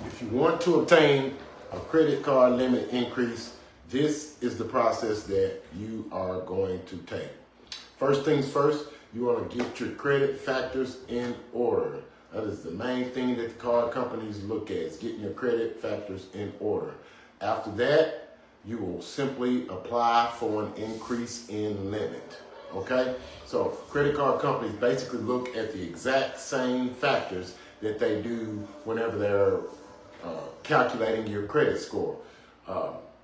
If you want to obtain a credit card limit increase, this is the process that you are going to take. First things first, you want to get your credit factors in order. That is the main thing that the card companies look at, is getting your credit factors in order. After that, you will simply apply for an increase in limit. Okay? So credit card companies basically look at the exact same factors that they do whenever they're calculating your credit score.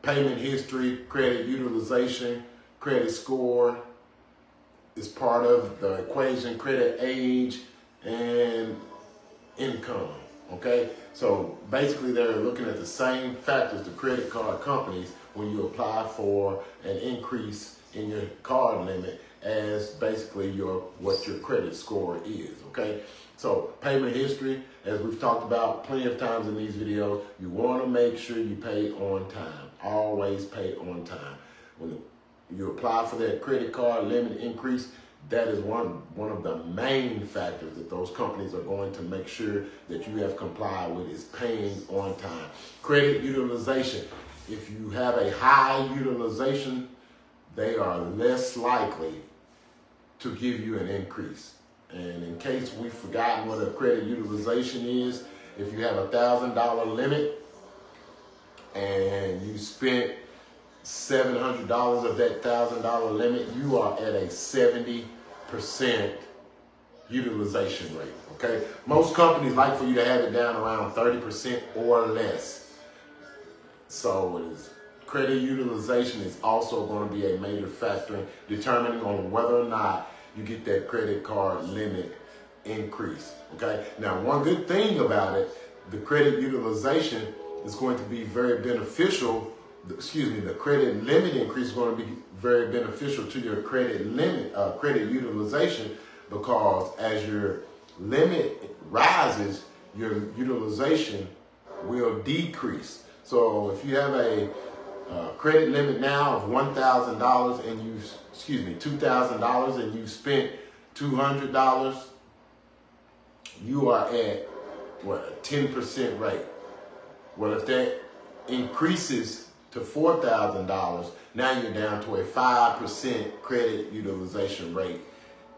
Payment history, credit utilization, credit score is part of the equation, credit age, and income. Okay? So basically they're looking at the same factors, the credit card companies, when you apply for an increase in your card limit as basically what your credit score is. Okay? So payment history, as we've talked about plenty of times in these videos, you want to make sure you pay on time. Always pay on time. When you apply for that credit card limit increase, that is one of the main factors that those companies are going to make sure that you have complied with, is paying on time. Credit utilization. If you have a high utilization, they are less likely to give you an increase. And in case we've forgotten what a credit utilization is, if you have a $1,000 limit and you spent $700 of that $1,000 limit, you are at a 70% utilization rate. Okay? Most companies like for you to have it down around 30% or less. So credit utilization is also going to be a major factor in determining on whether or not you get that credit card limit increase. Okay? Now, one good thing about it, the credit utilization is going to be very beneficial. The credit limit increase is going to be very beneficial to your credit limit, credit utilization, because as your limit rises, your utilization will decrease. So if you have a credit limit now of $1,000 and $2,000 and you spent $200, you are at a 10% rate. Well, if that increases to $4,000, now you're down to a 5% credit utilization rate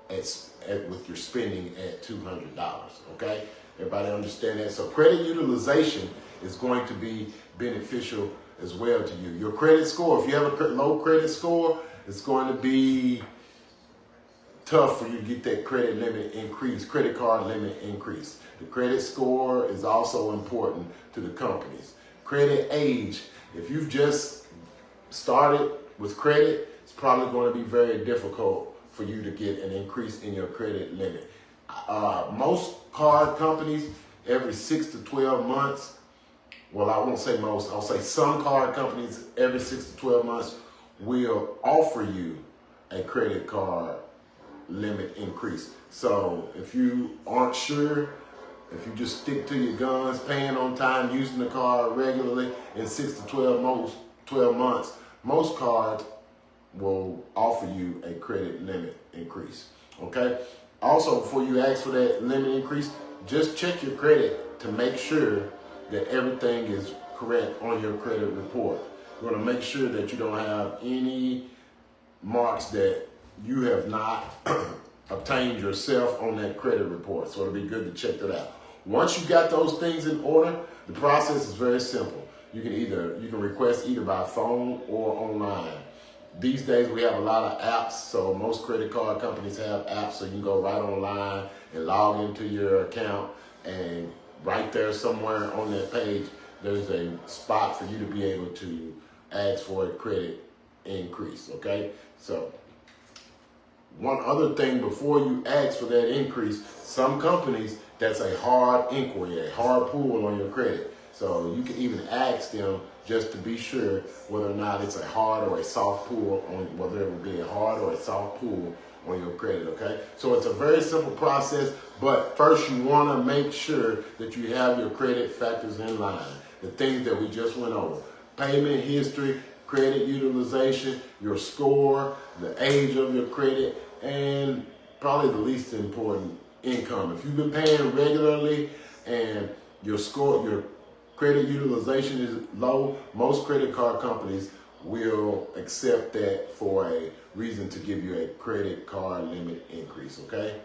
with your spending at $200. Okay, everybody understand that? So credit utilization is going to be beneficial as well to you. Your credit score, if you have a low credit score, it's going to be tough for you to get that credit limit increase, credit card limit increase. The credit score is also important to the companies. Credit age, if you've just started with credit, it's probably going to be very difficult for you to get an increase in your credit limit. Most card companies, every 6 to 12 months, well, I won't say most, I'll say some card companies every 6 to 12 months will offer you a credit card limit increase. So if you aren't sure, if you just stick to your guns, paying on time, using the card regularly in 6 to 12 months, most cards will offer you a credit limit increase. Okay? Also, before you ask for that limit increase, just check your credit to make sure that everything is correct on your credit report. You want to make sure that you don't have any marks that you have not obtained yourself on that credit report. So it'll be good to check that out. Once you got those things in order, the process is very simple. You can request either by phone or online. These days we have a lot of apps, so most credit card companies have apps, so you can go right online and log into your account, and right there somewhere on that page, there's a spot for you to be able to ask for a credit increase, okay? So one other thing before you ask for that increase, some companies, that's a hard inquiry, a hard pull on your credit. So you can even ask them just to be sure whether or not it's a hard or a soft pull, on whether it will be a hard or a soft pull on your credit, okay? So it's a very simple process, but first you want to make sure that you have your credit factors in line. The things that we just went over: payment history, credit utilization, your score, the age of your credit, and probably the least important, income. If you've been paying regularly and your credit utilization is low, most credit card companies will accept that for a reason to give you a credit card limit increase, okay?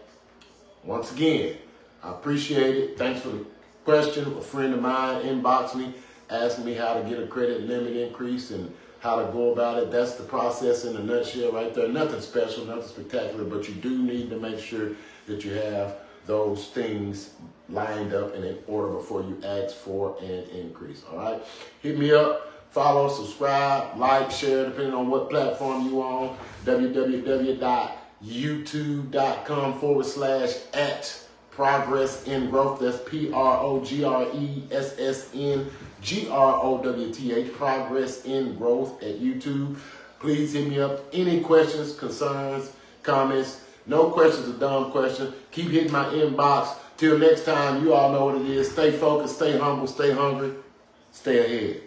Once again, I appreciate it. Thanks for the question. A friend of mine inboxed me, asked me how to get a credit limit increase and how to go about it. That's the process in a nutshell right there. Nothing special, nothing spectacular, but you do need to make sure that you have those things lined up and in order before you ask for an increase, all right? Hit me up, follow, subscribe, like, share, depending on what platform you on, www.youtube.com/@progress in growth. That's PROGRESSNGROWTH, Progress in Growth at YouTube. Please hit me up. Any questions, concerns, comments? No questions a dumb question. Keep hitting my inbox. Till next time, you all know what it is. Stay focused, stay humble, stay hungry, stay ahead.